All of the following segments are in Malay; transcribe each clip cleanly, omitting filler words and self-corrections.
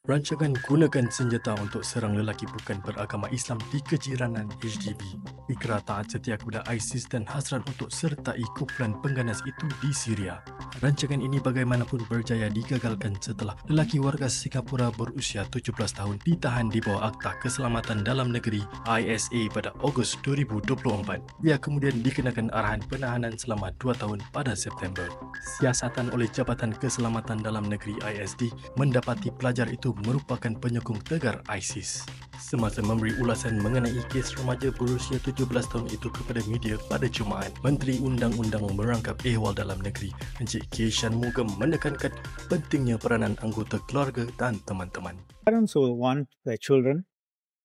Rancangan gunakan senjata untuk serang lelaki bukan beragama Islam di kejiranan HDB. Ikrar taat setia kepada ISIS dan hasrat untuk sertai kumpulan pengganas itu di Syria. Rancangan ini bagaimanapun berjaya digagalkan setelah lelaki warga Singapura berusia 17 tahun ditahan di bawah Akta Keselamatan Dalam Negeri ISA pada Ogos 2024. Ia kemudian dikenakan arahan penahanan selama 2 tahun pada September. Siasatan oleh Jabatan Keselamatan Dalam Negeri ISD mendapati pelajar itu merupakan penyokong tegar ISIS. Semasa memberi ulasan mengenai kes remaja berusia 17 tahun itu kepada media pada Jumaat, Menteri Undang-Undang Merangkap Ehwal Dalam Negeri Encik K. Shanmugam menekankan pentingnya peranan anggota keluarga dan teman-teman. Parents will want their children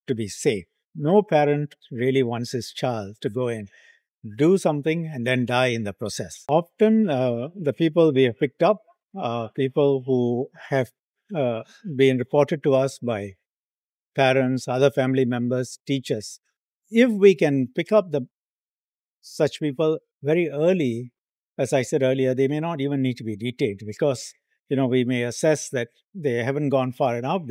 to be safe. No parent really wants his child to go and do something and then die in the process. Often, the people we have picked up are people who have been reported to us by parents, other family members, teachers. If we can pick up such people very early, as I said earlier, they may not even need to be detained because we may assess that they haven't gone far enough.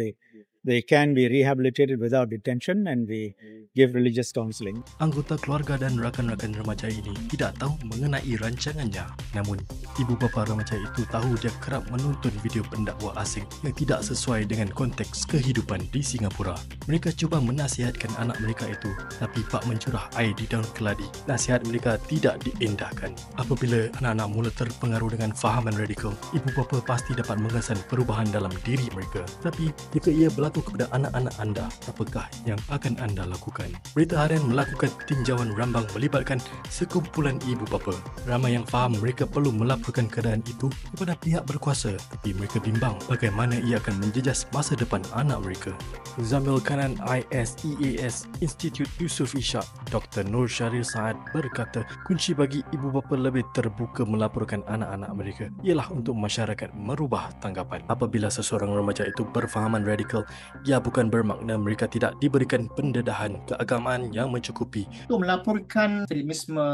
They can be rehabilitated without detention, and we give religious counseling. Anggota keluarga dan rakan-rakan remaja ini tidak tahu mengenai rancangannya. Namun, ibu bapa remaja itu tahu dia kerap menonton video pendakwa asing yang tidak sesuai dengan konteks kehidupan di Singapura. Mereka cuba menasihatkan anak mereka itu, tapi bak mencurah air di daun keladi. Nasihat mereka tidak diindahkan. Apabila anak-anak mula terpengaruh dengan fahaman radikal, ibu bapa pasti dapat mengesan perubahan dalam diri mereka. Tapi, jika ia berlaku kepada anak-anak anda, apakah yang akan anda lakukan? Berita Harian melakukan tinjauan rambang melibatkan sekumpulan ibu bapa. Ramai yang faham mereka perlu melaporkan keadaan itu kepada pihak berkuasa, tapi mereka bimbang bagaimana ia akan menjejas masa depan anak mereka. Zamil Kanan ISEAS Institut Yusof Ishak, Dr. Nur Syaril Saad berkata kunci bagi ibu bapa lebih terbuka melaporkan anak-anak mereka ialah untuk masyarakat merubah tanggapan. Apabila seseorang remaja itu berfahaman radikal, ia bukan bermakna mereka tidak diberikan pendedahan keagamaan yang mencukupi. Untuk melaporkan ekstremisme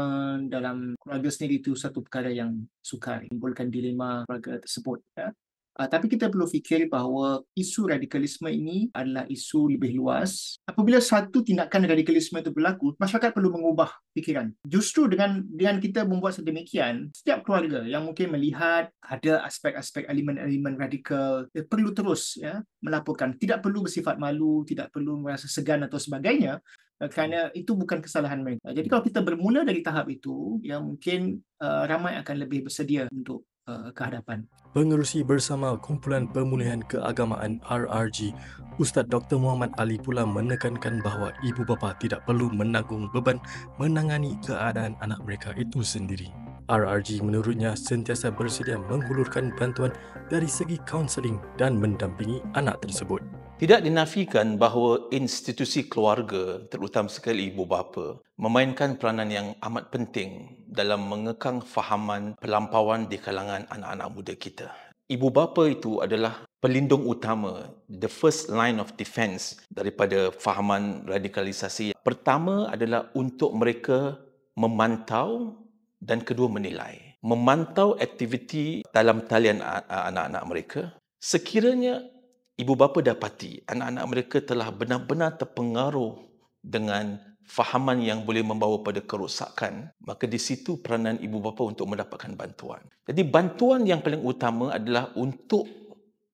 dalam keluarga sendiri itu satu perkara yang sukar, menimbulkan dilema keluarga tersebut. Tapi kita perlu fikir bahawa isu radikalisme ini adalah isu lebih luas. Apabila satu tindakan radikalisme itu berlaku, masyarakat perlu mengubah fikiran. Justru dengan kita membuat sedemikian, setiap keluarga yang mungkin melihat ada aspek-aspek elemen-elemen radikal perlu terus melaporkan. Tidak perlu bersifat malu, tidak perlu merasa segan atau sebagainya, kerana itu bukan kesalahan mereka. Jadi kalau kita bermula dari tahap itu, mungkin ramai akan lebih bersedia untuk ke hadapan. Pengerusi bersama Kumpulan Pemulihan Keagamaan RRG, Ustaz Dr. Muhammad Ali pula menekankan bahawa ibu bapa tidak perlu menanggung beban menangani keadaan anak mereka itu sendiri. RRG menurutnya sentiasa bersedia menghulurkan bantuan dari segi kaunseling dan mendampingi anak tersebut. Tidak dinafikan bahawa institusi keluarga, terutama sekali ibu bapa, memainkan peranan yang amat penting dalam mengekang fahaman pelampauan di kalangan anak-anak muda kita. Ibu bapa itu adalah pelindung utama, the first line of defense daripada fahaman radikalisasi. Pertama adalah untuk mereka memantau dan kedua menilai. Memantau aktiviti dalam talian anak-anak mereka. Sekiranya ibu bapa dapati anak-anak mereka telah benar-benar terpengaruh dengan fahaman yang boleh membawa pada kerosakan, maka di situ peranan ibu bapa untuk mendapatkan bantuan. Jadi bantuan yang paling utama adalah untuk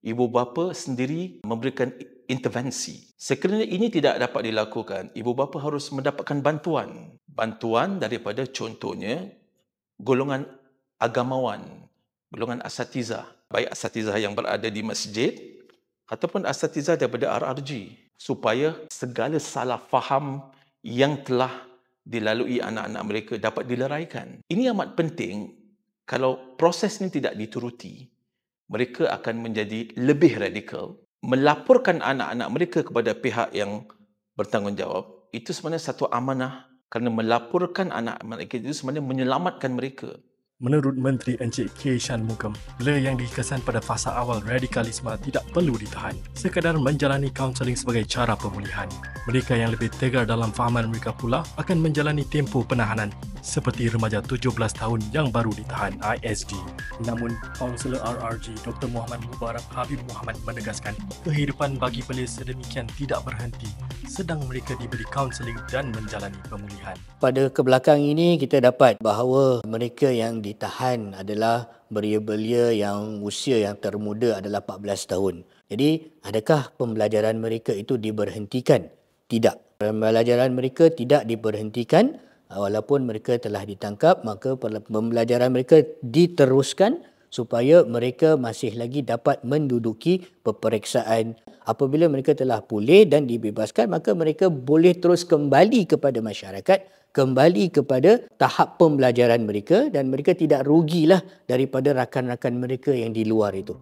ibu bapa sendiri memberikan intervensi. Sekiranya ini tidak dapat dilakukan, ibu bapa harus mendapatkan bantuan. Bantuan daripada contohnya golongan agamawan, golongan asatizah, baik asatizah yang berada di masjid ataupun asatizah daripada RRG, supaya segala salah faham yang telah dilalui anak-anak mereka dapat dileraikan. Ini amat penting. Kalau proses ini tidak dituruti, mereka akan menjadi lebih radikal. Melaporkan anak-anak mereka kepada pihak yang bertanggungjawab, itu sebenarnya satu amanah, kerana melaporkan anak-anak mereka itu sebenarnya menyelamatkan mereka. Menurut Menteri Encik K. Shanmugam, bila yang dikesan pada fasa awal radikalisme tidak perlu ditahan, sekadar menjalani kaunseling sebagai cara pemulihan. Mereka yang lebih tegar dalam fahaman mereka pula akan menjalani tempoh penahanan seperti remaja 17 tahun yang baru ditahan ISD. Namun, Kaunselor RRG Dr. Muhammad Mubarak Habib Muhammad menegaskan kehidupan bagi belis sedemikian tidak berhenti sedang mereka diberi kaunseling dan menjalani pemulihan. Pada kebelakang ini kita dapat bahawa mereka yang ditahan adalah belia-belia yang usia yang termuda adalah 14 tahun. Jadi adakah pembelajaran mereka itu diberhentikan? Tidak. Pembelajaran mereka tidak diberhentikan walaupun mereka telah ditangkap, maka pembelajaran mereka diteruskan supaya mereka masih lagi dapat menduduki peperiksaan. Apabila mereka telah pulih dan dibebaskan, maka mereka boleh terus kembali kepada masyarakat, kembali kepada tahap pembelajaran mereka dan mereka tidak rugilah daripada rakan-rakan mereka yang di luar itu.